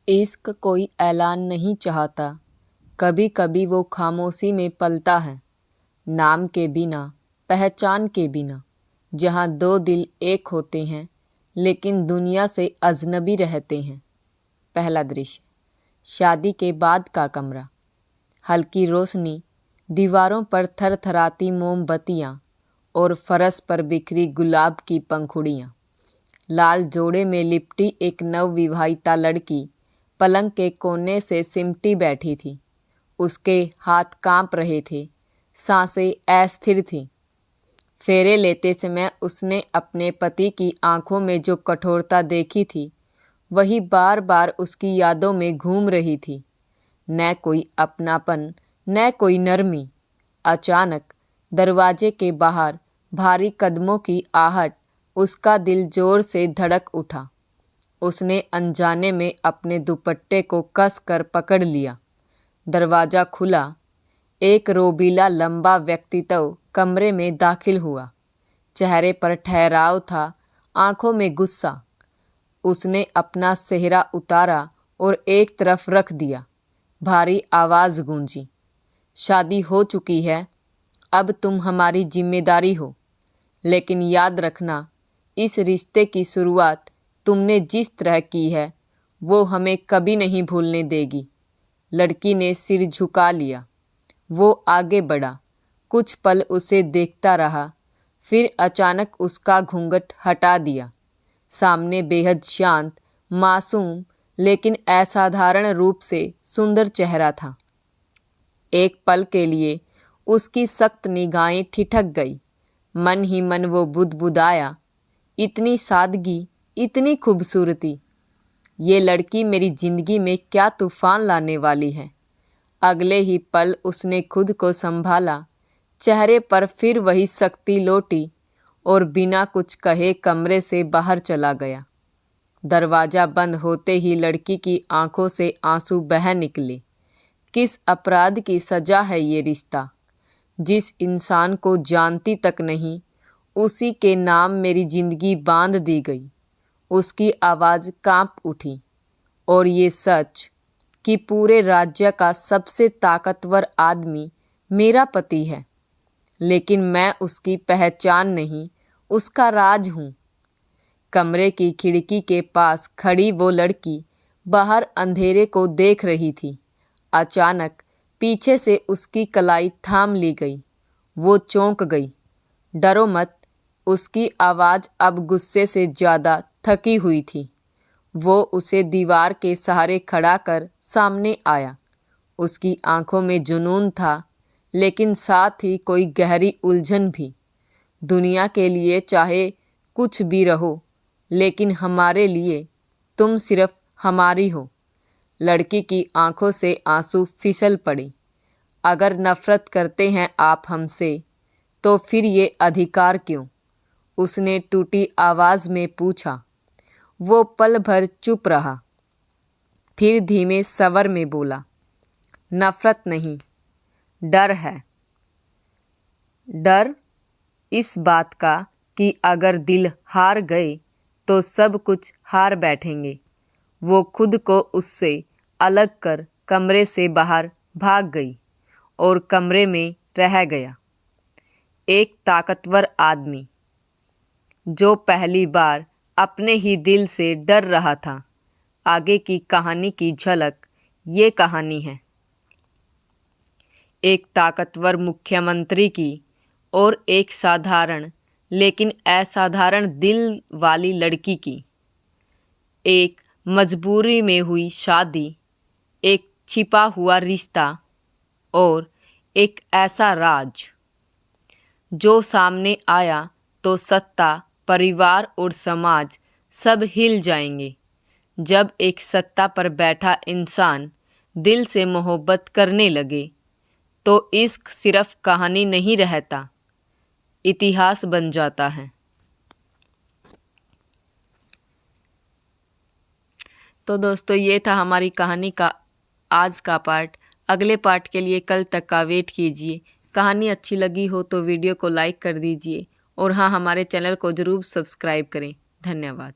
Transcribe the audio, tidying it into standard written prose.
इश्क कोई ऐलान नहीं चाहता, कभी कभी वो खामोशी में पलता है, नाम के बिना, पहचान के बिना। जहाँ दो दिल एक होते हैं लेकिन दुनिया से अजनबी रहते हैं। पहला दृश्य, शादी के बाद का कमरा। हल्की रोशनी, दीवारों पर थरथराती मोमबत्तियाँ और फर्श पर बिखरी गुलाब की पंखुड़ियाँ। लाल जोड़े में लिपटी एक नवविवाहिता लड़की पलंग के कोने से सिमटी बैठी थी। उसके हाथ कांप रहे थे, सांसें अस्थिर थीं। फेरे लेते समय उसने अपने पति की आंखों में जो कठोरता देखी थी, वही बार बार उसकी यादों में घूम रही थी। न कोई अपनापन, न कोई नरमी। अचानक दरवाजे के बाहर भारी कदमों की आहट, उसका दिल जोर से धड़क उठा। उसने अनजाने में अपने दुपट्टे को कस कर पकड़ लिया। दरवाज़ा खुला। एक रोबीला लंबा व्यक्तित्व कमरे में दाखिल हुआ। चेहरे पर ठहराव था, आंखों में गुस्सा। उसने अपना सेहरा उतारा और एक तरफ रख दिया। भारी आवाज़ गूंजी, शादी हो चुकी है, अब तुम हमारी जिम्मेदारी हो। लेकिन याद रखना, इस रिश्ते की शुरुआत तुमने जिस तरह की है वो हमें कभी नहीं भूलने देगी। लड़की ने सिर झुका लिया। वो आगे बढ़ा, कुछ पल उसे देखता रहा, फिर अचानक उसका घूंघट हटा दिया। सामने बेहद शांत, मासूम लेकिन असाधारण रूप से सुंदर चेहरा था। एक पल के लिए उसकी सख्त निगाहें ठिठक गई। मन ही मन वो बुदबुदाया, इतनी सादगी, इतनी खूबसूरती। ये लड़की मेरी जिंदगी में क्या तूफान लाने वाली है। अगले ही पल उसने खुद को संभाला। चेहरे पर फिर वही सख्ती लौटी और बिना कुछ कहे कमरे से बाहर चला गया। दरवाज़ा बंद होते ही लड़की की आंखों से आंसू बह निकले। किस अपराध की सज़ा है ये रिश्ता। जिस इंसान को जानती तक नहीं, उसी के नाम मेरी जिंदगी बांध दी गई। उसकी आवाज़ कांप उठी। और ये सच कि पूरे राज्य का सबसे ताकतवर आदमी मेरा पति है, लेकिन मैं उसकी पहचान नहीं, उसका राज हूँ। कमरे की खिड़की के पास खड़ी वो लड़की बाहर अंधेरे को देख रही थी। अचानक पीछे से उसकी कलाई थाम ली गई। वो चौंक गई। डरो मत, उसकी आवाज़ अब गुस्से से ज़्यादा थकी हुई थी। वो उसे दीवार के सहारे खड़ा कर सामने आया। उसकी आंखों में जुनून था, लेकिन साथ ही कोई गहरी उलझन भी। दुनिया के लिए चाहे कुछ भी रहो, लेकिन हमारे लिए तुम सिर्फ हमारी हो। लड़की की आंखों से आंसू फिसल पड़े। अगर नफरत करते हैं आप हमसे, तो फिर ये अधिकार क्यों? उसने टूटी आवाज़ में पूछा। वो पल भर चुप रहा, फिर धीमे स्वर में बोला, नफरत नहीं, डर है। डर इस बात का कि अगर दिल हार गए तो सब कुछ हार बैठेंगे। वो खुद को उससे अलग कर कमरे से बाहर भाग गई और कमरे में रह गया। एक ताकतवर आदमी जो पहली बार अपने ही दिल से डर रहा था। आगे की कहानी की झलक ये कहानी है एक ताकतवर मुख्यमंत्री की और एक साधारण लेकिन असाधारण दिल वाली लड़की की। एक मजबूरी में हुई शादी, एक छिपा हुआ रिश्ता और एक ऐसा राज जो सामने आया तो सत्ता, परिवार और समाज सब हिल जाएंगे। जब एक सत्ता पर बैठा इंसान दिल से मोहब्बत करने लगे तो इश्क सिर्फ कहानी नहीं रहता, इतिहास बन जाता है। तो दोस्तों, ये था हमारी कहानी का आज का पार्ट। अगले पार्ट के लिए कल तक का वेट कीजिए। कहानी अच्छी लगी हो तो वीडियो को लाइक कर दीजिए और हाँ, हमारे चैनल को ज़रूर सब्सक्राइब करें। धन्यवाद।